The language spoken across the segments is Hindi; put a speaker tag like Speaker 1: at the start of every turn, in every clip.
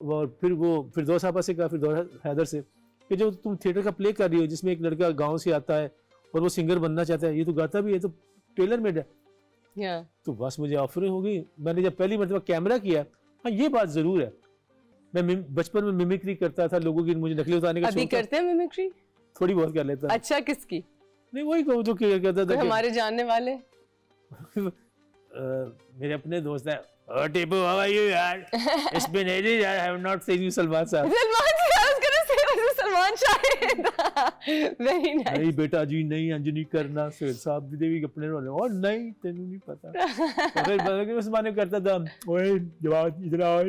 Speaker 1: और फिर वो फिरदौस आपा से कहा, फिरदौस हैदर से, कि जो तुम थिएटर का प्ले कर रही हो जिसमें एक लड़का गांव से आता है और वो सिंगर बनना चाहता है, ये तो गाता भी है, तो टेलर मेड है।
Speaker 2: Yeah.
Speaker 1: तो बस मुझे ऑफर हो गई। मैंने जब पहली मरतबा कैमरा किया, हाँ ये बात जरूर है, मैं बचपन में मिमिक्री करता था लोगों की, मुझे नकली उतारने का
Speaker 2: अभी
Speaker 1: शौक था।
Speaker 2: करते हैं मिमिक्री?
Speaker 1: थोड़ी बहुत कर लेता।
Speaker 2: अच्छा, किसकी?
Speaker 1: नहीं वही कहूँ जो कहता था
Speaker 2: हमारे जानने वाले।
Speaker 1: मेरे अपने दोस्त हैं, "Oh, Tipu, how are you यार? It's been ages, I have not seen you, Salman साहब।"
Speaker 2: सलमान शाहिद। Very nice.
Speaker 1: नहीं बेटा जी नहीं, अंजनी करना, शेर साहब देवी अपने रोने, और नहीं तेनू नहीं पता। तो फिर बदल के उस जमाने में करता था, ओए जवान इधर आओ,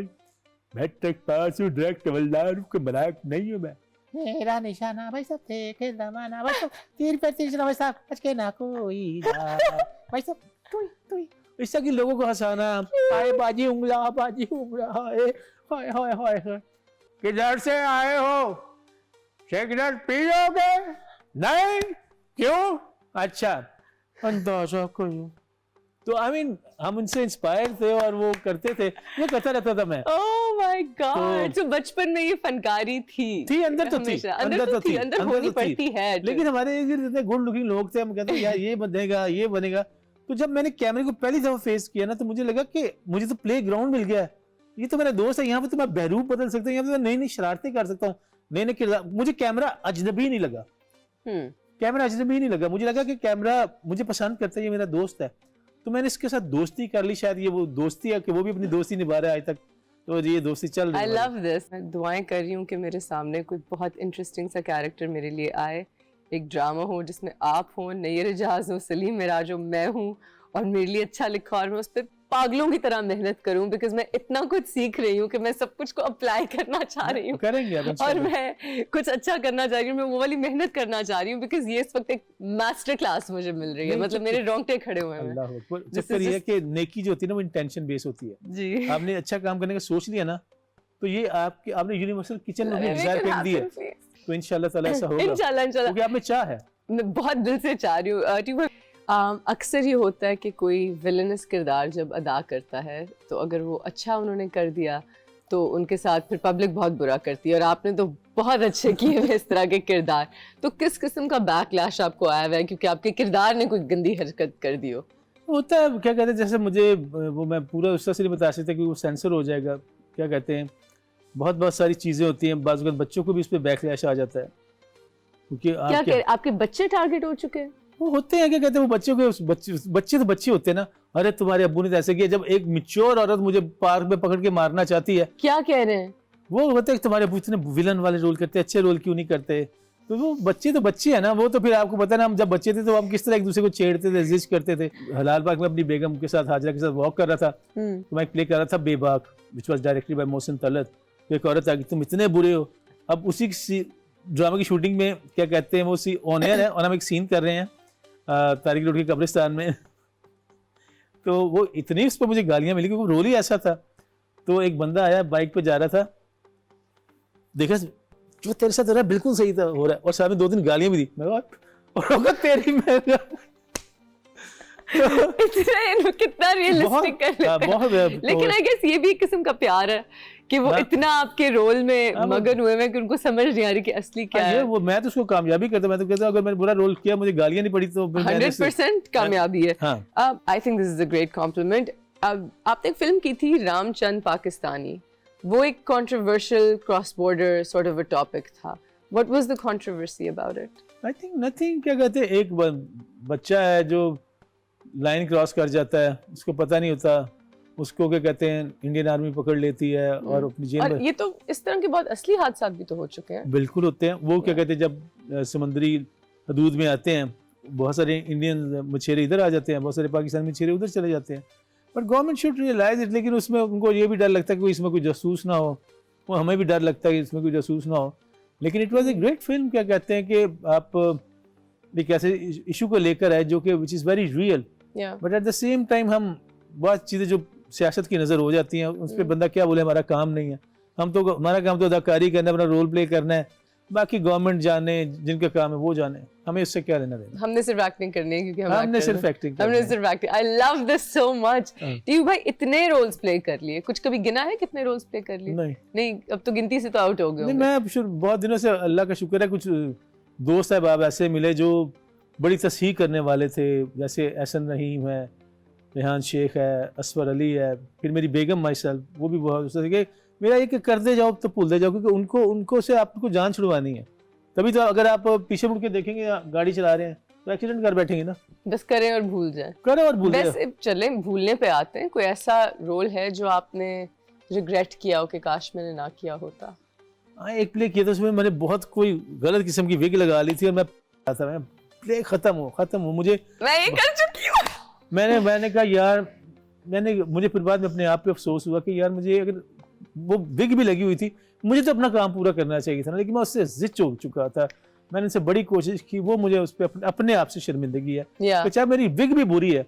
Speaker 1: मैट्रिक पास हूँ, डायरेक्ट हवलदार के मलाक नहीं हूँ मैं। मेरा निशाना भाई साहब देखे जमाना भाई साहब, तीर पे तीर भाई साहब, बच के ना कोई भाई साहब, तुई इस तरह के लोगों को हंसाना, आए बाजी उंगला, हाय हाय हाय हाय, किधर से आए हो, सिगरेट पी लोगे? नहीं, क्यों? अच्छा, अंदाजा करो। तो आई मीन हम उनसे इंस्पायर थे और वो करते थे, वो करता रहता था मैं।
Speaker 2: Oh my God! तो बचपन में ये फनकारी थी
Speaker 1: अंदर तो थी,
Speaker 2: अंदर होनी पड़ती है।
Speaker 1: लेकिन हमारे इतने गुड लुकिंग लोग थे, हम कहते हैं यार ये बनेगा, ये बनेगा। तो जब मैंने कैमरे को पहली दफा फेस किया ना, तो मुझे लगा कि मुझे तो प्ले ग्राउंड मिल गया है, ये तो मेरा दोस्त है, यहाँ पे तो मैं बहरूप बदल सकता हूँ, यहाँ पे तो नई नई शरारतें कर सकता हूँ, नए नए किरदार। मुझे कैमरा अजनबी नहीं लगा, कैमरा अजनबी नहीं लगा, मुझे लगा कि कैमरा मुझे पसंद करता है, ये मेरा दोस्त है। तो मैंने इसके साथ दोस्ती कर ली, शायद ये वो दोस्ती है कि वो भी अपनी दोस्ती निभा रहा है आज तक, तो ये दोस्ती चल रही है।
Speaker 2: I love this. मैं दुआएं कर रही हूँ कि मेरे सामने कोई बहुत इंटरेस्टिंग सा कैरेक्टर मेरे लिए आए, एक ड्रामा हो जिसमें आप हो, नैयर एजाज हो, सलीम मिराज हो, मैं हूँ, और मेरे लिए अच्छा लिखा, और मैं उस पर पागलों की तरह मेहनत करूं, बिकॉज मैं इतना कुछ सीख रही हूँ कि मैं सब कुछ को अप्लाई करना चाह रही हूँ,
Speaker 1: करेंगे
Speaker 2: और मैं कुछ अच्छा करना चाह रही हूँ, मैं वो वाली मेहनत करना चाह रही हूँ, बिकॉज ये इस वक्त एक मास्टर क्लास मुझे मिल रही है, मतलब मेरे रोंगटे खड़े हुए हैं।
Speaker 1: अल्लाह अकबर। चक्कर ये है कि नेकी जो होती है ना, वो इंटेंशन बेस होती है
Speaker 2: जी।
Speaker 1: आपने अच्छा काम करने का सोच लिया ना, तो ये आपने यूनिवर्सल किचन में अपनी डिजायर फेंक दी है, तो इंशाल्लाह ताला ऐसा होगा,
Speaker 2: इंशाल्लाह
Speaker 1: क्योंकि आप में चाह है।
Speaker 2: मैं बहुत दिल से चाह रही हूँ। अक्सर ये होता है कि कोई विलनस किरदार जब अदा करता है, तो अगर वो अच्छा उन्होंने कर दिया तो उनके साथ फिर पब्लिक बहुत बुरा करती है, और आपने तो बहुत अच्छे किए हुए इस तरह के किरदार। तो किस किस्म का बैकलैश आपको आया हुआ है क्योंकि आपके किरदार ने कोई गंदी हरकत कर दी हो?
Speaker 1: होता है, क्या कहते हैं, जैसे मुझे वो मैं पूरा उस तरह से नहीं बता सकता कि वो सेंसर हो जाएगा, क्या कहते हैं, बहुत सारी चीज़ें होती हैं, बाज़ बच्चों को भी इस पर बैकलैश आ जाता है, क्योंकि
Speaker 2: आपके बच्चे टारगेट हो चुके हैं?
Speaker 1: वो होते हैं, क्या कहते हैं, वो बच्चों के बच्चे तो बच्चे होते हैं ना, अरे तुम्हारे अब्बू ने तो ऐसे किया। जब एक मैच्योर औरत मुझे पार्क में पकड़ के मारना चाहती है,
Speaker 2: क्या कह रहे हैं,
Speaker 1: वो होते हैं तुम्हारे अब्बू इतने विलन वाले रोल करते हैं, अच्छे रोल क्यों नहीं करते? तो वो बच्चे तो बच्चे है ना, वो तो फिर आपको पता है ना, हम जब बच्चे थे तो हम किस तरह एक दूसरे को छेड़ते थे, जिस्ट करते थे। हलाल बाग में अपनी बेगम के साथ, हाजरा के साथ वॉक कर रहा था, तो मैं प्ले कर रहा था बेबाक, which was directed by Mohsin Talat. तो एक औरत आ गई, तुम इतने बुरे हो। अब उसी ड्रामा की शूटिंग में, क्या कहते हैं, वो ऑन एयर है और हम एक सीन कर रहे हैं तारिक रोड के कब्रिस्तान में, तो वो इतनी उस पर मुझे गालियां मिली क्योंकि रोल ही ऐसा था। तो एक बंदा आया, बाइक पे जा रहा था, देखा जो तेरे साथ हो रहा है बिल्कुल सही था हो रहा है, और साथ में 2-3 गालियां भी दी। मैं और तेरी मैं
Speaker 2: कितना रियलिस्टिक कर लेते हैं। लेकिन आई गेस ये भी एक किस्म का प्यार है कि वो इतना आपके रोल में मगन हुए हैं कि उनको समझ नहीं आ रही कि असली क्या है।
Speaker 1: वो मैं तो उसको कामयाबी करता, मैं तो कहता अगर मैंने बुरा रोल किया, मुझे गालियां नहीं पड़ी तो
Speaker 2: 100% कामयाबी है। I think this is a great compliment. आपने एक फिल्म की थी रामचंद पाकिस्तानी, वो एक controversial cross border sort of a topic था। What was the controversy about it?
Speaker 1: I think nothing. क्या कहते हैं, एक बच्चा है जो लाइन क्रॉस कर जाता है, उसको पता नहीं होता, उसको क्या कहते हैं इंडियन आर्मी पकड़ लेती है और अपनी जेल में।
Speaker 2: ये तो इस तरह के बहुत असली हादसा भी तो हो चुके हैं।
Speaker 1: बिल्कुल होते हैं। वो क्या कहते हैं, जब समुद्री हदूद में आते हैं, बहुत सारे इंडियन मछेरे इधर आ जाते हैं, बहुत सारे पाकिस्तानी मछेरे उधर चले जाते हैं, but government should realise it. लेकिन उसमें उनको ये भी डर लगता है कि इसमें कोई जासूस ना हो, वो हमें भी डर लगता है कि इसमें कोई जासूस ना हो। लेकिन it was a great film. क्या कहते हैं कि आप एक ऐसे इशू को लेकर आए जो कि which is very real, but at the same time हम बहुत चीज़ें जो सियासत की नज़र हो जाती हैं, उस पर बंदा क्या बोले, हमारा काम नहीं है, हम तो हमारा काम तो अदाकारी करना है, अपना रोल प्ले करना है, बाकी गवर्नमेंट जाने, जिनका काम है वो जाने, हमें इससे क्या लेना देना।
Speaker 2: हमने सिर्फ एक्टिंग करनी है क्योंकि हम
Speaker 1: हमने
Speaker 2: actor
Speaker 1: सिर्फ
Speaker 2: हैं।
Speaker 1: एक्टिंग
Speaker 2: हमने सिर्फ acting. I love this so much.
Speaker 1: हाँ।
Speaker 2: टीयू भाई इतने रोल्स प्ले कर लिए, कुछ कभी गिना है कितने रोल्स प्ले कर लिए?
Speaker 1: नहीं
Speaker 2: नहीं, अब तो गिनती से तो आउट हो गए
Speaker 1: नहीं,
Speaker 2: होंगे।
Speaker 1: मैं बहुत दिनों से, अल्लाह का शुक्र है, कुछ दोस्त साहब ऐसे मिले जो बड़ी तस्हीह करने वाले थे, जैसे एहसन रहीम है, रेहान शेख है, असवर अली है, फिर मेरी बेगम माइसेल्फ, वो भी बहुत कि मेरा ये कि कर दे जाओ तो भूल दे जाओ, क्योंकि उनको से आपको जान छुड़वानी है। तभी तो अगर आप पीछे मुड़ के देखेंगे गाड़ी चला रहे हैं तो एक्सीडेंट कर बैठेंगे ना।
Speaker 2: बस करें और भूल जाएं।
Speaker 1: करें और भूल जाए।
Speaker 2: वैसे चले भूलने पे आते हैं, कोई ऐसा रोल है जो आपने रिग्रेट किया हो कि काश मैंने ना किया होता?
Speaker 1: हाँ, एक प्ले किया था, उसमें मैंने बहुत कोई गलत किस्म की विग लगा ली थी और मैं प्ले खत्म हो मुझे,
Speaker 2: मैं ये कर चुकी हूँ।
Speaker 1: मैंने कहा यार, मुझे फिर बाद में अपने आप पे अफसोस हुआ कि यार मुझे, अगर वो विग भी लगी हुई थी, मुझे तो अपना काम पूरा करना चाहिए था ना, लेकिन मैं उससे जिद हो चुका था। मैंने उससे बड़ी कोशिश की, वो मुझे उस पर अपने आप से शर्मिंदगी है कि चाहे मेरी विग भी बुरी है,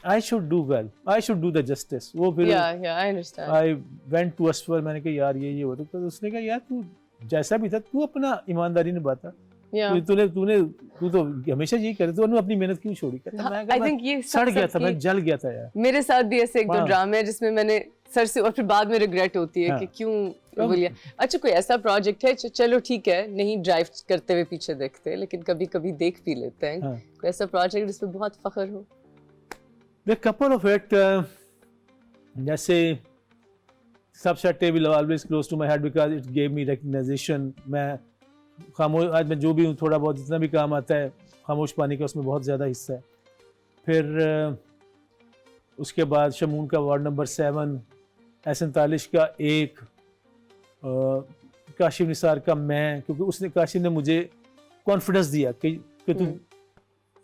Speaker 1: I should do well, I should do the justice. वो फिर आई वेंट टू असफर, मैंने कहा यार ये होता, तो उसने कहा यार तू जैसा भी था, तू अपना ईमानदारी निभाता, तू तो हमेशा यही करे, तूने अपनी मेहनत क्यों छोड़ी? मैं सड़ गया था, मैं जल गया था यार।
Speaker 2: मेरे साथ भी ऐसे एक दो ड्रामे है जिसमें मैंने सर से, और फिर बाद में रिग्रेट होती है कि क्यों बोलिए। अच्छा, कोई ऐसा प्रोजेक्ट है, चलो ठीक है, नहीं ड्राइव करते हुए पीछे देखते, लेकिन कभी कभी देख भी लेते हैं, कोई ऐसा प्रोजेक्ट जिसमें बहुत फख्र हो?
Speaker 1: The couple of it, जैसे Subsector will always close to my heart because it gave me recognition. मैं खामोश, आज मैं जो भी हूँ, थोड़ा बहुत जितना भी काम आता है, खामोश पानी का उसमें बहुत ज़्यादा हिस्सा है। फिर उसके बाद शमून का वार्ड नंबर 7, एहसन तालिश का 1, काशिफ निसार का मैं, क्योंकि उसने, काशिफ ने मुझे कॉन्फिडेंस दिया कि तू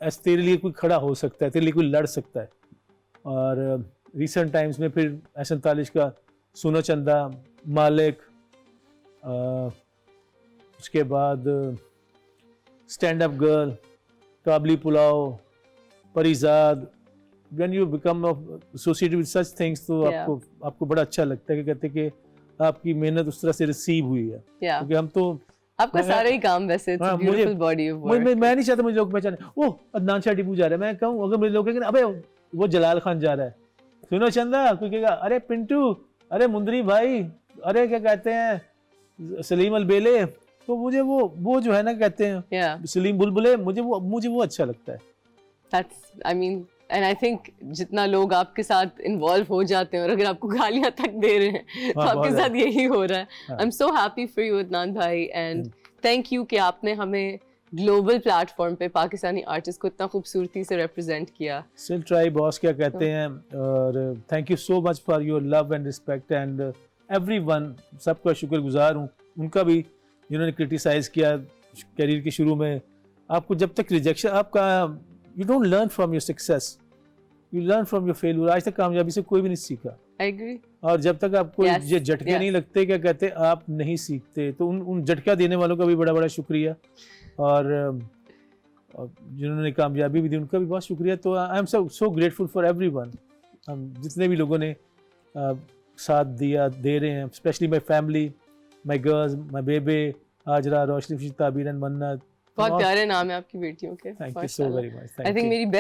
Speaker 1: ऐसे, तेरे लिए कोई खड़ा हो सकता है, तेरे लिए कोई लड़ सकता है। और रिसेंट टाइम्स में फिर एहसन तालिश का सुनो चंदा, मालिक, उसके बाद stand up girl, Kabli Pulao, Parizaad. When you become associated with such things, तो आपको बड़ा अच्छा लगता है कि कहते कि आपकी मेहनत उस तरह से रिसीव हुई है, क्योंकि हम तो
Speaker 2: आपका सारा ही काम वैसे ब्यूटीफुल बॉडी ऑफ वर्क।
Speaker 1: मैं नहीं चाहता मुझे लोग पहचाने, ओह अदनान शाह टिपू जा रहा है, मैं कहूँ, अगर मुझे लोग कहेंगे अबे वो जलाल खान जा रहा है, सुनो चंदा, कोई कहेगा अरे पिंटू, अरे मुंदरी भाई, अरे क्या कहते हैं सलीम अलबेले, तो मुझे वो जो है ना, कहते हैं सलीम बुलबुले, मुझे वो अच्छा लगता है।
Speaker 2: That's, I mean, and I think जितना लोग आपके साथ इन्वॉल्व हो जाते हैं, और अगर आपको गालियां तक दे रहे हैं तो आपके साथ यही हो रहा है। I'm so happy for you Adnan भाई, and thank you कि आपने हमें ग्लोबल प्लेटफॉर्म पे पाकिस्तानी आर्टिस्ट को इतना खूबसूरती से रिप्रेजेंट किया।
Speaker 1: Still try बॉस क्या कहते हैं, और thank you so much for your love and respect and everyone, सबका शुक्रगुजार हूँ, उनका भी जिन्होंने क्रिटिसाइज किया करियर के शुरू में। आपको जब तक रिजेक्शन, आपका you don't learn from your success, you learn from your failure। आज तक कामयाबी से कोई भी नहीं सीखा।
Speaker 2: I agree।
Speaker 1: और जब तक आपको ये झटके नहीं लगते, क्या कहते हैं, आप नहीं सीखते। तो उन झटका देने वालों का भी बड़ा बड़ा शुक्रिया, और जिन्होंने कामयाबी भी दी उनका भी बहुत शुक्रिया। तो I am so grateful for everyone, हम जितने भी लोगों ने साथ दिया, दे रहे हैं, specially my family, my girls, my bebe, Hajra, Roshni, Tabir and मन्नत।
Speaker 2: बहुत प्यारे नाम है आपकी बेटियों के।
Speaker 1: Thank you so very much.
Speaker 2: I think मेरी